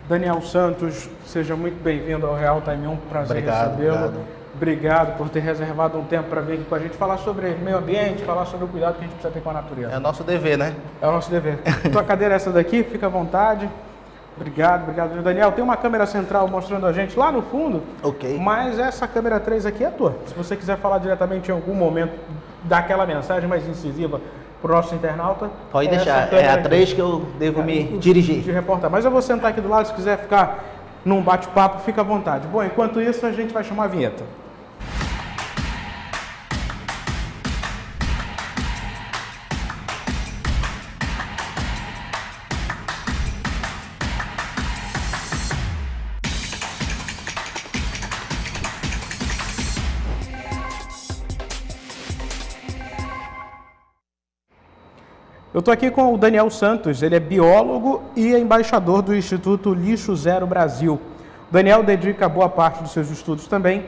Daniel Santos, seja muito bem-vindo ao Real Time 1, prazer recebê-lo. Obrigado por ter reservado um tempo para vir aqui com a gente falar sobre meio ambiente, falar sobre o cuidado que a gente precisa ter com a natureza. É o nosso dever, né? É o nosso dever. Tua cadeira é essa daqui, fica à vontade. Obrigado. Daniel, tem uma câmera central mostrando a gente lá no fundo, Ok. Mas essa câmera 3 aqui é tua. Se você quiser falar diretamente em algum momento, dar aquela mensagem mais incisiva para o nosso internauta... Pode deixar, é a 3 que eu devo me dirigir. De reportar. Mas eu vou sentar aqui do lado, se quiser ficar num bate-papo, fica à vontade. Bom, enquanto isso, a gente vai chamar a vinheta. Eu estou aqui com o Daniel Santos, ele é biólogo e é embaixador do Instituto Lixo Zero Brasil. O Daniel dedica boa parte dos seus estudos também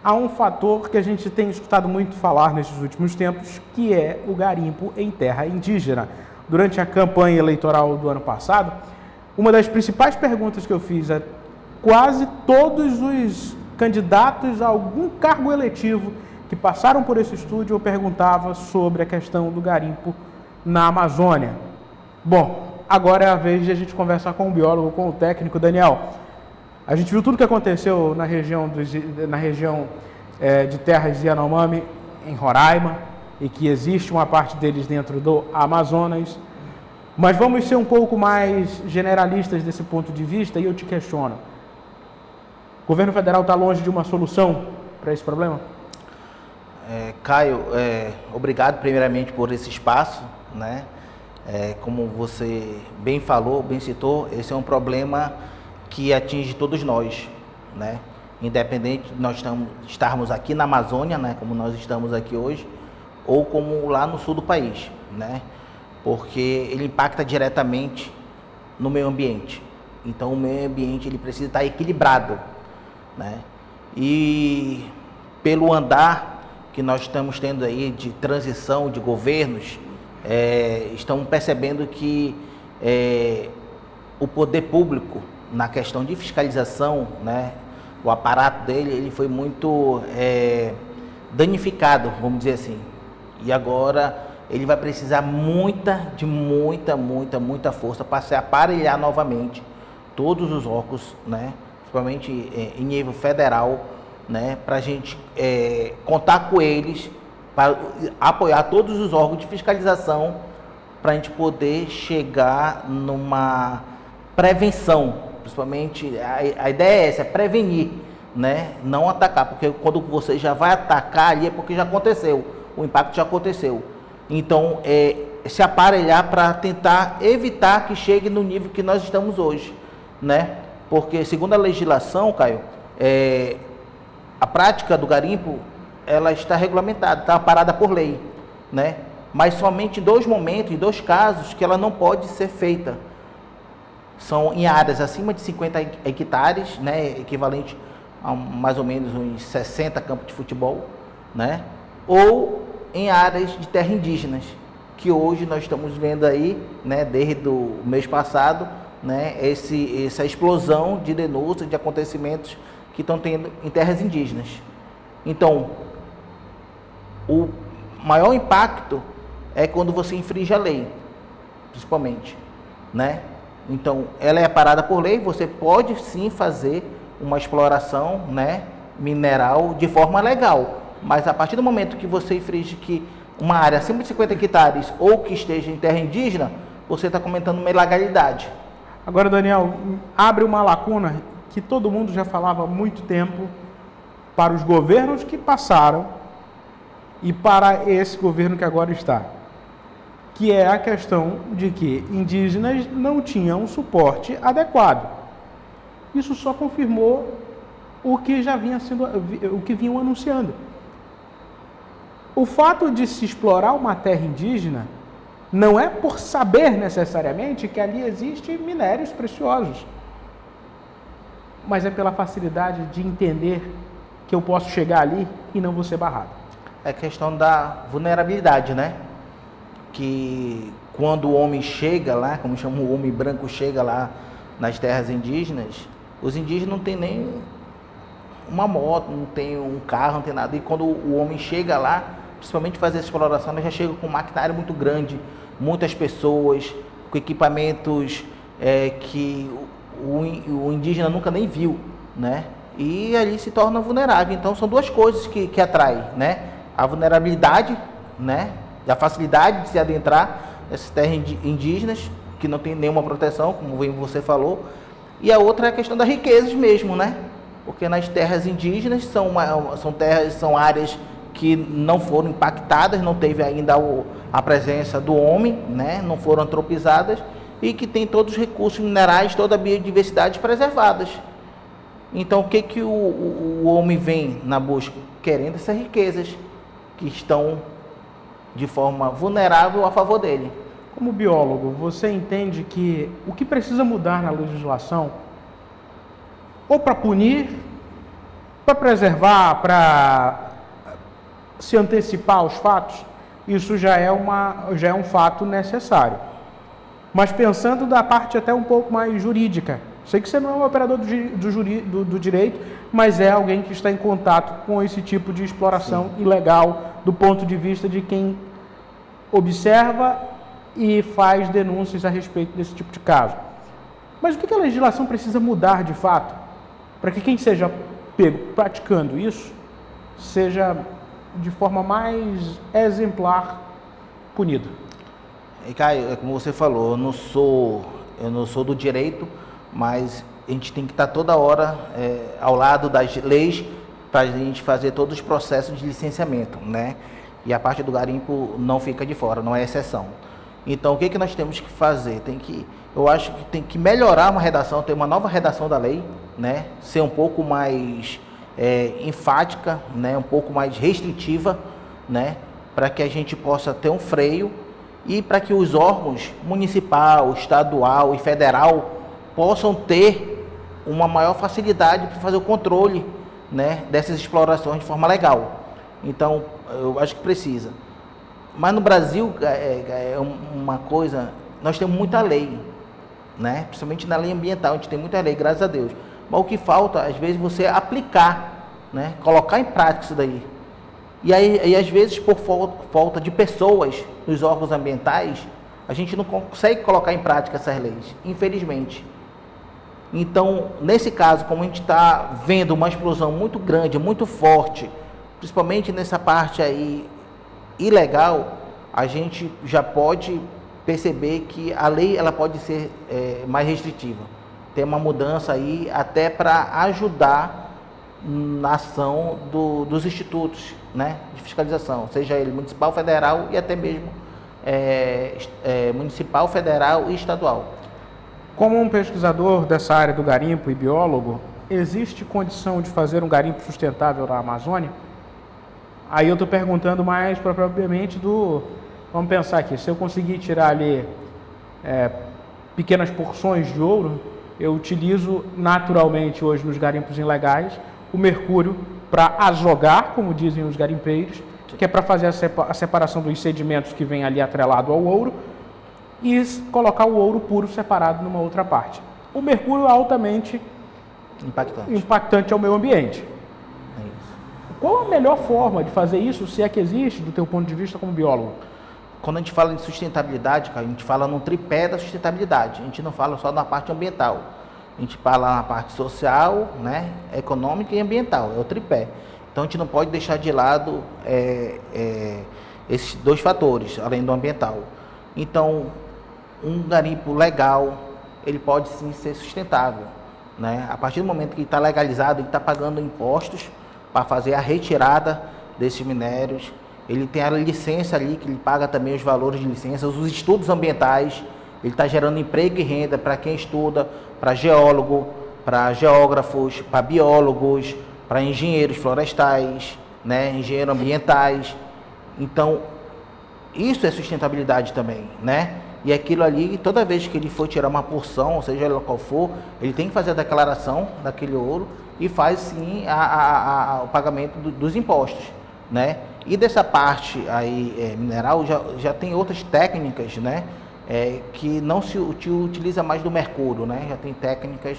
a um fator que a gente tem escutado muito falar nesses últimos tempos, que é o garimpo em terra indígena. Durante a campanha eleitoral do ano passado, uma das principais perguntas que eu fiz a quase todos os candidatos a algum cargo eletivo que passaram por esse estúdio, eu perguntava sobre a questão do garimpo na Amazônia. Bom, agora é a vez de a gente conversar com o biólogo, com o técnico. Daniel, a gente viu tudo o que aconteceu na região de terras de Yanomami, em Roraima, e que existe uma parte deles dentro do Amazonas. Mas vamos ser um pouco mais generalistas desse ponto de vista e eu te questiono. O governo federal está longe de uma solução para esse problema? Caio, obrigado primeiramente por esse espaço, né? Como você bem falou, bem citou, esse é um problema que atinge todos nós, né? Independente de nós estarmos aqui na Amazônia, né? Como nós estamos aqui hoje, ou como lá no sul do país, né? Porque ele impacta diretamente no meio ambiente. Então o meio ambiente ele precisa estar equilibrado, né? E pelo andar que nós estamos tendo aí de transição de governos, estamos percebendo que o poder público, na questão de fiscalização, né, o aparato dele, ele foi muito danificado, vamos dizer assim. E agora ele vai precisar muita força para se aparelhar novamente todos os órgãos, né, principalmente em nível federal, né, para a gente contar com eles, para apoiar todos os órgãos de fiscalização, para a gente poder chegar numa prevenção, principalmente, a ideia é essa, é prevenir, né, não atacar, porque quando você já vai atacar ali é porque já aconteceu, o impacto já aconteceu. Então, se aparelhar para tentar evitar que chegue no nível que nós estamos hoje, né, porque segundo a legislação, Caio, a prática do garimpo, ela está regulamentada, está parada por lei, né? Mas somente em dois momentos, em dois casos, que ela não pode ser feita. São em áreas acima de 50 hectares, né? Equivalente a mais ou menos uns 60 campos de futebol, né? Ou em áreas de terra indígenas, que hoje nós estamos vendo aí, né? Desde o mês passado, né? Essa explosão de denúncias, de acontecimentos que estão tendo em terras indígenas. Então, o maior impacto é quando você infringe a lei, principalmente, né? Então, ela é parada por lei, você pode sim fazer uma exploração, né, mineral de forma legal, mas a partir do momento que você infringe que uma área acima de 50 hectares ou que esteja em terra indígena, você está cometendo uma ilegalidade. Agora, Daniel, abre uma lacuna que todo mundo já falava há muito tempo para os governos que passaram e para esse governo que agora está, que é a questão de que indígenas não tinham um suporte adequado. Isso só confirmou o que já vinha sendo, o que vinham anunciando. O fato de se explorar uma terra indígena não é por saber necessariamente que ali existem minérios preciosos, mas é pela facilidade de entender que eu posso chegar ali e não vou ser barrado. É questão da vulnerabilidade, né? Que quando o homem chega lá, como chama o homem branco, chega lá nas terras indígenas, os indígenas não tem nem uma moto, não tem um carro, não tem nada. E quando o homem chega lá, principalmente fazer essa exploração, ele já chega com um maquinário muito grande, muitas pessoas, com equipamentos que o indígena nunca nem viu, né? E ali se torna vulnerável. Então são duas coisas que atraem, né? A vulnerabilidade, né? E a facilidade de se adentrar nessas terras indígenas, que não tem nenhuma proteção, como você falou. E a outra é a questão das riquezas mesmo, né? Porque nas terras indígenas são áreas que não foram impactadas, não teve ainda a presença do homem, né? Não foram antropizadas e que tem todos os recursos minerais, toda a biodiversidade preservadas. Então, o que o homem vem na busca? Querendo essas riquezas que estão de forma vulnerável a favor dele. Como biólogo, você entende que o que precisa mudar na legislação, ou para punir, para preservar, para se antecipar aos fatos, isso já é um fato necessário. Mas pensando da parte até um pouco mais jurídica, sei que você não é um operador do direito, mas é alguém que está em contato com esse tipo de exploração ilegal, do ponto de vista de quem observa e faz denúncias a respeito desse tipo de caso. Mas o que a legislação precisa mudar de fato, para que quem seja pego praticando isso, seja de forma mais exemplar punido? E Caio, é como você falou, eu não sou do direito, mas a gente tem que estar toda hora ao lado das leis para a gente fazer todos os processos de licenciamento, né? E a parte do garimpo não fica de fora, não é exceção. Então, o que nós temos que fazer? Eu acho que tem que melhorar uma redação, ter uma nova redação da lei, né? Ser um pouco mais enfática, né? Um pouco mais restritiva, né? Para que a gente possa ter um freio e para que os órgãos municipal, estadual e federal possam ter uma maior facilidade para fazer o controle, né, dessas explorações de forma legal. Então, eu acho que precisa. Mas no Brasil, é uma coisa, nós temos muita lei, né, principalmente na lei ambiental, a gente tem muita lei, graças a Deus. Mas o que falta, às vezes, você aplicar, né, colocar em prática isso daí. E às vezes, por falta de pessoas nos órgãos ambientais, a gente não consegue colocar em prática essas leis, infelizmente. Então, nesse caso, como a gente está vendo uma explosão muito grande, muito forte, principalmente nessa parte aí ilegal, a gente já pode perceber que a lei ela pode ser mais restritiva. Tem uma mudança aí até para ajudar na ação dos institutos, né, de fiscalização, seja ele municipal, federal e até mesmo municipal, federal e estadual. Como um pesquisador dessa área do garimpo e biólogo, existe condição de fazer um garimpo sustentável na Amazônia? Aí eu estou perguntando mais propriamente vamos pensar aqui, se eu conseguir tirar ali pequenas porções de ouro, eu utilizo naturalmente hoje nos garimpos ilegais o mercúrio para azogar, como dizem os garimpeiros, que é para fazer a separação dos sedimentos que vem ali atrelado ao ouro, e colocar o ouro puro separado numa outra parte. O mercúrio é altamente impactante ao meio ambiente. É isso. Qual a melhor forma de fazer isso, se é que existe, do teu ponto de vista como biólogo? Quando a gente fala em sustentabilidade, cara, a gente fala no tripé da sustentabilidade. A gente não fala só na parte ambiental. A gente fala na parte social, né, econômica e ambiental. É o tripé. Então a gente não pode deixar de lado esses dois fatores, além do ambiental. Então, um garimpo legal, ele pode sim ser sustentável, né? A partir do momento que ele está legalizado, ele está pagando impostos para fazer a retirada desses minérios, ele tem a licença ali, que ele paga também os valores de licença, os estudos ambientais, ele está gerando emprego e renda para quem estuda, para geólogo, para geógrafos, para biólogos, para engenheiros florestais, né? Engenheiros ambientais. Então, isso é sustentabilidade também, né? E aquilo ali, toda vez que ele for tirar uma porção, seja ela qual for, ele tem que fazer a declaração daquele ouro e faz sim o pagamento dos impostos, né? E dessa parte aí mineral já tem outras técnicas, né? que não se utiliza mais do mercúrio, né? Já tem técnicas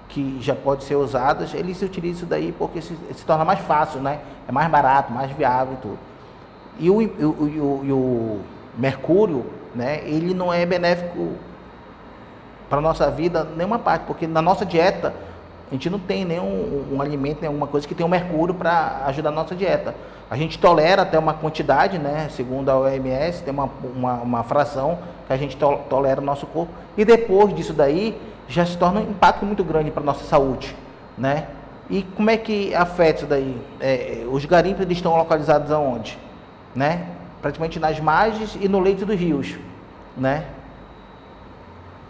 que já podem ser usadas, ele se utiliza isso daí porque se torna mais fácil, né? É mais barato, mais viável e tudo. E o mercúrio, né? Ele não é benéfico para a nossa vida nenhuma parte, porque na nossa dieta a gente não tem nenhum alimento, nenhuma coisa que tenha o mercúrio para ajudar a nossa dieta. A gente tolera até uma quantidade, né? Segundo a OMS, tem uma fração que a gente tolera no nosso corpo. E depois disso daí, já se torna um impacto muito grande para a nossa saúde, né? E como é que afeta isso daí? Os garimpos eles estão localizados aonde? Né? Praticamente nas margens e no leito dos rios, né?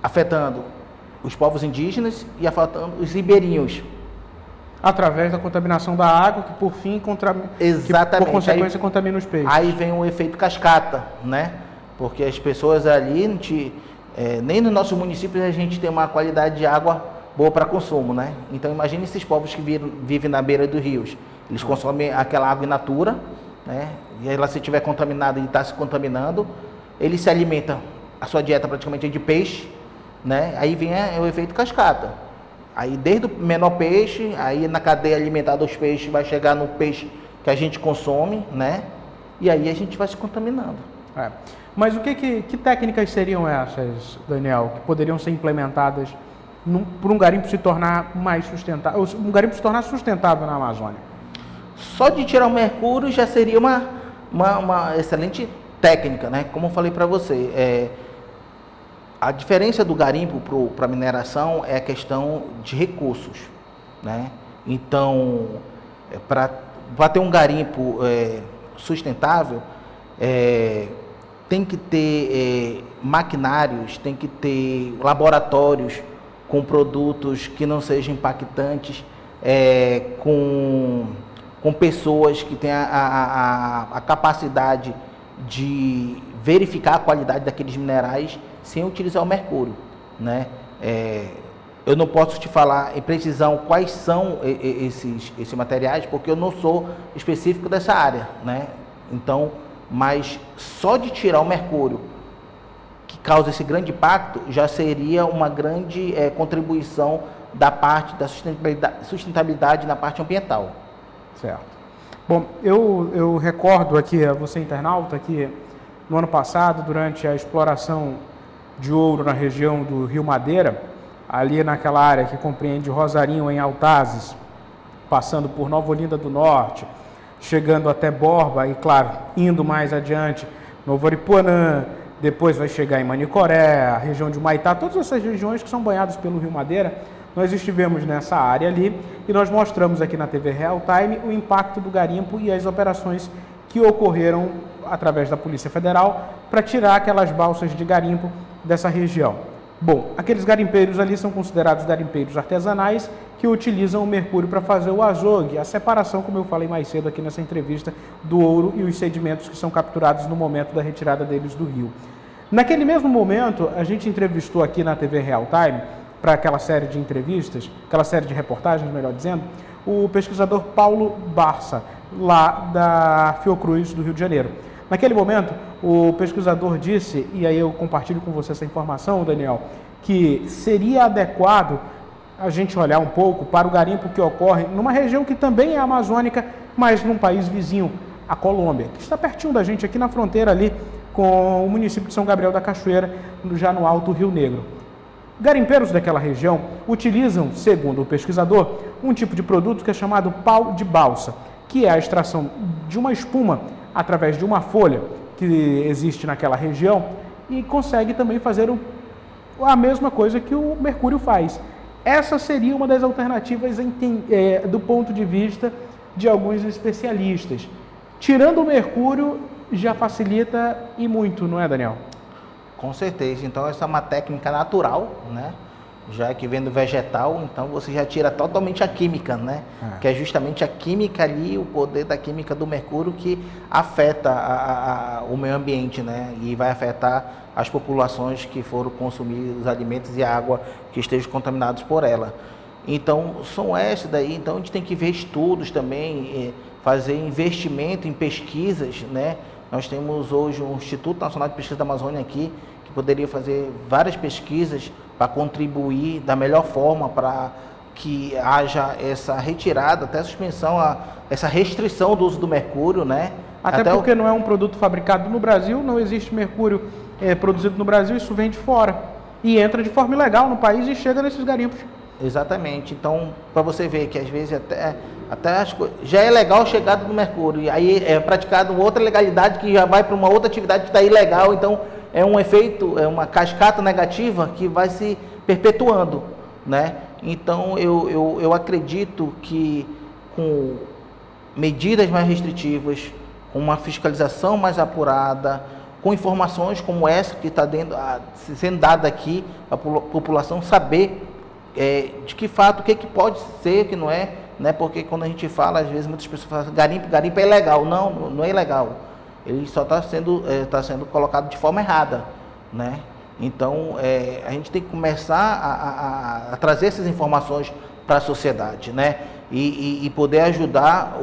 Afetando os povos indígenas e afetando os ribeirinhos. Através da contaminação da água, que por fim, exatamente, que, por consequência, contamina os peixes. Aí vem o efeito cascata, né? Porque as pessoas ali, nem no nosso município a gente tem uma qualidade de água boa para consumo, né? Então imagine esses povos que vivem na beira dos rios. Eles consomem aquela água in natura, né? E ela, se estiver contaminada e está se contaminando, eles se alimentam, a sua dieta praticamente é de peixe, né? Aí vem o efeito cascata. Aí desde o menor peixe, aí na cadeia alimentar dos peixes vai chegar no peixe que a gente consome, né? E aí a gente vai se contaminando. Mas que técnicas seriam essas, Daniel, que poderiam ser implementadas para um garimpo se tornar mais sustentável, um garimpo se tornar sustentável na Amazônia? Só de tirar o mercúrio já seria uma excelente técnica, né? Como eu falei para você, a diferença do garimpo para a mineração é a questão de recursos, né? Então, para ter um garimpo sustentável, tem que ter maquinários, tem que ter laboratórios com produtos que não sejam impactantes, com pessoas que tenham a capacidade de verificar a qualidade daqueles minerais sem utilizar o mercúrio, né? Eu não posso te falar em precisão quais são esses materiais, porque eu não sou específico dessa área, né? Então, mas só de tirar o mercúrio, que causa esse grande impacto, já seria uma grande contribuição da parte da sustentabilidade na parte ambiental. Certo. Bom, eu recordo aqui a você, internauta, que no ano passado, durante a exploração de ouro na região do Rio Madeira, ali naquela área que compreende Rosarinho em Altazes, passando por Nova Olinda do Norte, chegando até Borba e, claro, indo mais adiante, Novo Aripuanã, depois vai chegar em Manicoré, a região de Humaitá, todas essas regiões que são banhadas pelo Rio Madeira. Nós estivemos nessa área ali e nós mostramos aqui na TV Real Time o impacto do garimpo e as operações que ocorreram através da Polícia Federal para tirar aquelas balsas de garimpo dessa região. Bom, aqueles garimpeiros ali são considerados garimpeiros artesanais que utilizam o mercúrio para fazer o azogue, a separação, como eu falei mais cedo aqui nessa entrevista, do ouro e os sedimentos que são capturados no momento da retirada deles do rio. Naquele mesmo momento, a gente entrevistou aqui na TV Real Time, para aquela série de entrevistas, aquela série de reportagens, melhor dizendo, o pesquisador Paulo Barça, lá da Fiocruz, do Rio de Janeiro. Naquele momento, o pesquisador disse, e aí eu compartilho com você essa informação, Daniel, que seria adequado a gente olhar um pouco para o garimpo que ocorre numa região que também é amazônica, mas num país vizinho, a Colômbia, que está pertinho da gente, aqui na fronteira ali com o município de São Gabriel da Cachoeira, já no Alto Rio Negro. Garimpeiros daquela região utilizam, segundo o pesquisador, um tipo de produto que é chamado pau de balsa, que é a extração de uma espuma através de uma folha que existe naquela região e consegue também fazer a mesma coisa que o mercúrio faz. Essa seria uma das alternativas do ponto de vista de alguns especialistas. Tirando o mercúrio, já facilita e muito, não é, Daniel? Com certeza. Então, essa é uma técnica natural, né? Já que vem do vegetal, então você já tira totalmente a química, né? Que é justamente a química ali, o poder da química do mercúrio que afeta o meio ambiente, né? E vai afetar as populações que foram consumir os alimentos e a água que estejam contaminados por ela. Então, são essas daí. Então, a gente tem que ver estudos também, fazer investimento em pesquisas, né? Nós temos hoje o Instituto Nacional de Pesquisa da Amazônia aqui, que poderia fazer várias pesquisas para contribuir da melhor forma para que haja essa retirada, até suspensão, essa restrição do uso do mercúrio, né? Até porque não é um produto fabricado no Brasil, não existe mercúrio produzido no Brasil, isso vem de fora. E entra de forma ilegal no país e chega nesses garimpos. Exatamente. Então, para você ver que às vezes até já é legal a chegada do mercúrio, e aí é praticado outra legalidade que já vai para uma outra atividade que está ilegal, então é um efeito, é uma cascata negativa que vai se perpetuando, né? Então, eu acredito que com medidas mais restritivas, com uma fiscalização mais apurada, com informações como essa que está sendo dada aqui, para a população saber de que fato, o que pode ser, o que não é, né? Porque quando a gente fala, às vezes muitas pessoas falam, garimpo é ilegal. Não é ilegal. Ele só está sendo colocado de forma errada, né? Então, a gente tem que começar a trazer essas informações para a sociedade, né? E poder ajudar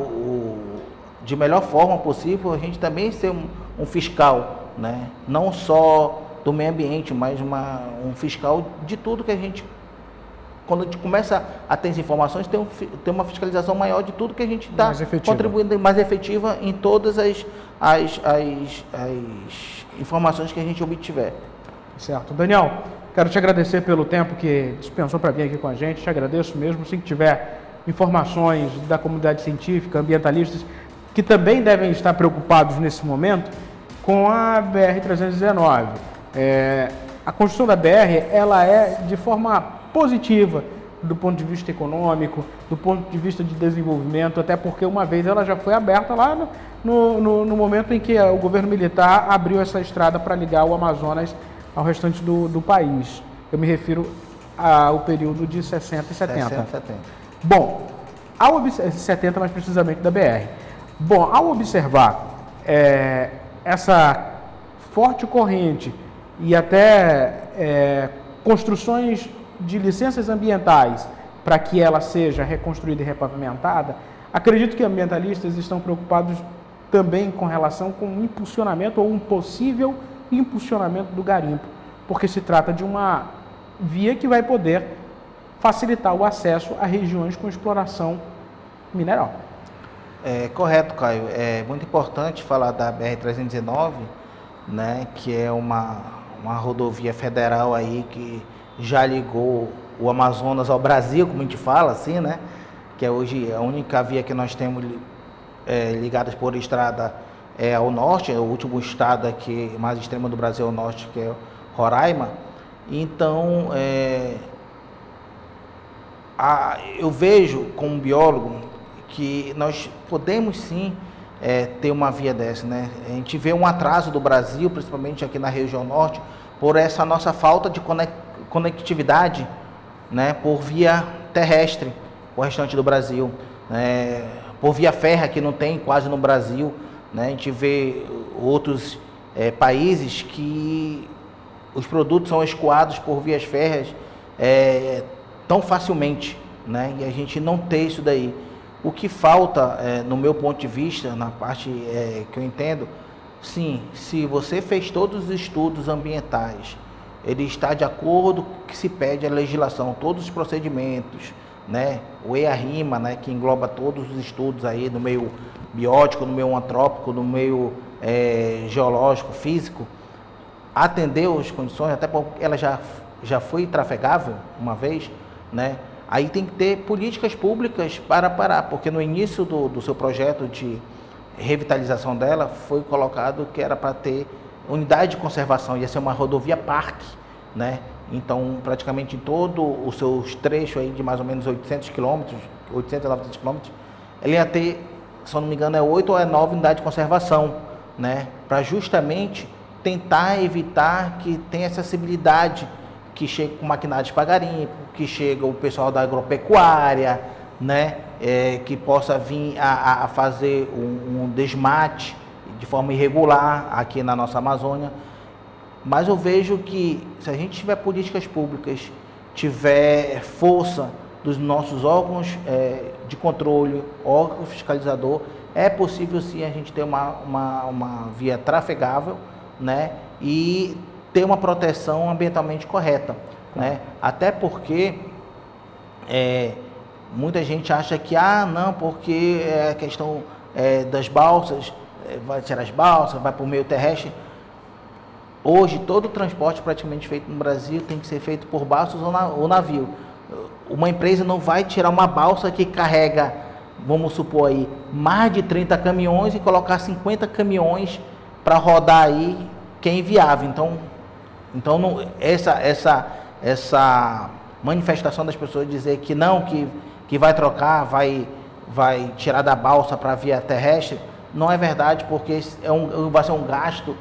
de melhor forma possível, a gente também ser um fiscal, né? Não só do meio ambiente, mas um fiscal de tudo que a gente... Quando a gente começa a ter as informações, tem uma fiscalização maior de tudo que a gente está contribuindo, mais efetiva em todas as informações que a gente obtiver. Certo. Daniel, quero te agradecer pelo tempo que dispensou para vir aqui com a gente, te agradeço mesmo. Assim que tiver informações da comunidade científica, ambientalistas, que também devem estar preocupados nesse momento com a BR-319. A construção da BR, ela é de forma positiva do ponto de vista econômico, do ponto de vista de desenvolvimento, até porque uma vez ela já foi aberta lá no momento em que o governo militar abriu essa estrada para ligar o Amazonas ao restante do país. Eu me refiro ao período de 60 e 70. 60 e 70. Bom, 70 mais precisamente da BR. Bom, ao observar essa forte corrente e até construções de licenças ambientais para que ela seja reconstruída e repavimentada, acredito que ambientalistas estão preocupados também com relação com o impulsionamento ou um possível impulsionamento do garimpo, porque se trata de uma via que vai poder facilitar o acesso a regiões com exploração mineral. Correto, Caio. É muito importante falar da BR-319, né, que é uma rodovia federal aí que já ligou o Amazonas ao Brasil, como a gente fala, assim, né, que é hoje a única via que nós temos ligadas por estrada ao norte, é o último estado aqui mais extremo do Brasil, ao norte, que é Roraima. Então, eu vejo como biólogo que nós podemos sim ter uma via dessa, né? A gente vê um atraso do Brasil, principalmente aqui na região norte, por essa nossa falta de conectividade, né, por via terrestre, o restante do Brasil, por via férrea que não tem quase no Brasil, né? A gente vê outros países que os produtos são escoados por vias férreas tão facilmente, né? E a gente não tem isso daí. O que falta, no meu ponto de vista, na parte que eu entendo, sim, se você fez todos os estudos ambientais, ele está de acordo com o que se pede a legislação, todos os procedimentos, né? O EARIMA, né, que engloba todos os estudos aí no meio biótico, no meio antrópico, no meio geológico, físico, atendeu as condições, até porque ela já foi trafegável uma vez, né? Aí tem que ter políticas públicas para parar, porque no início do seu projeto de revitalização dela foi colocado que era para ter unidade de conservação, ia ser uma rodovia parque, né? Então, praticamente em todo os seus trechos aí de mais ou menos 800 quilômetros, 800 a 900 quilômetros, ele ia ter, se eu não me engano, 8 ou 9 unidades de conservação, né? Para justamente tentar evitar que tenha acessibilidade, que chegue com maquinários para garimpo, que chega o pessoal da agropecuária, né? Que possa vir a fazer um desmate de forma irregular aqui na nossa Amazônia. Mas eu vejo que se a gente tiver políticas públicas, tiver força dos nossos órgãos de controle, órgão fiscalizador, é possível sim a gente ter uma via trafegável, né? E ter uma proteção ambientalmente correta, né? Até porque muita gente acha que, não, porque é a questão das balsas, vai tirar as balsas, vai por meio terrestre. Hoje, todo o transporte praticamente feito no Brasil tem que ser feito por balsas ou navio. Uma empresa não vai tirar uma balsa que carrega, vamos supor aí, mais de 30 caminhões e colocar 50 caminhões para rodar aí, que é inviável. Então não, essa manifestação das pessoas dizer que não, que vai trocar, vai tirar da balsa para a via terrestre, não é verdade, porque vai ser um gasto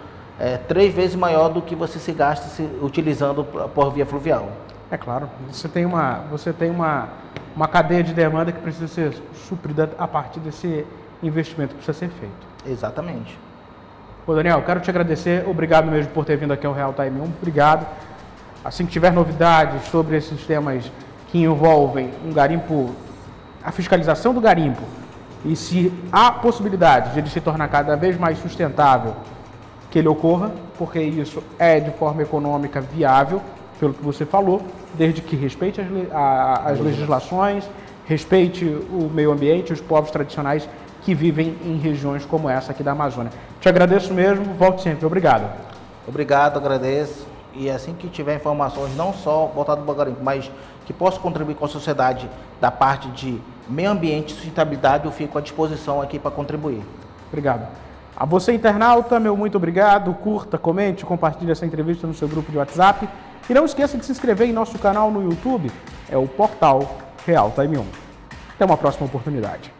3 vezes maior do que você se gasta utilizando por via fluvial. É claro, você tem uma cadeia de demanda que precisa ser suprida a partir desse investimento que precisa ser feito. Exatamente. Ô Daniel, quero te agradecer, obrigado mesmo por ter vindo aqui ao Real Time 1, obrigado. Assim que tiver novidades sobre esses temas que envolvem um garimpo, a fiscalização do garimpo, e se há possibilidade de ele se tornar cada vez mais sustentável, que ele ocorra, porque isso é de forma econômica viável, pelo que você falou, desde que respeite as legislações, respeite o meio ambiente, os povos tradicionais que vivem em regiões como essa aqui da Amazônia. Te agradeço mesmo, volte sempre. Obrigado. Obrigado, agradeço. E assim que tiver informações, não só voltado para o garimpo, mas que possa contribuir com a sociedade da parte de meio ambiente e sustentabilidade, eu fico à disposição aqui para contribuir. Obrigado. A você, internauta, meu muito obrigado. Curta, comente, compartilhe essa entrevista no seu grupo de WhatsApp. E não esqueça de se inscrever em nosso canal no YouTube, é o Portal Real Time 1. Até uma próxima oportunidade.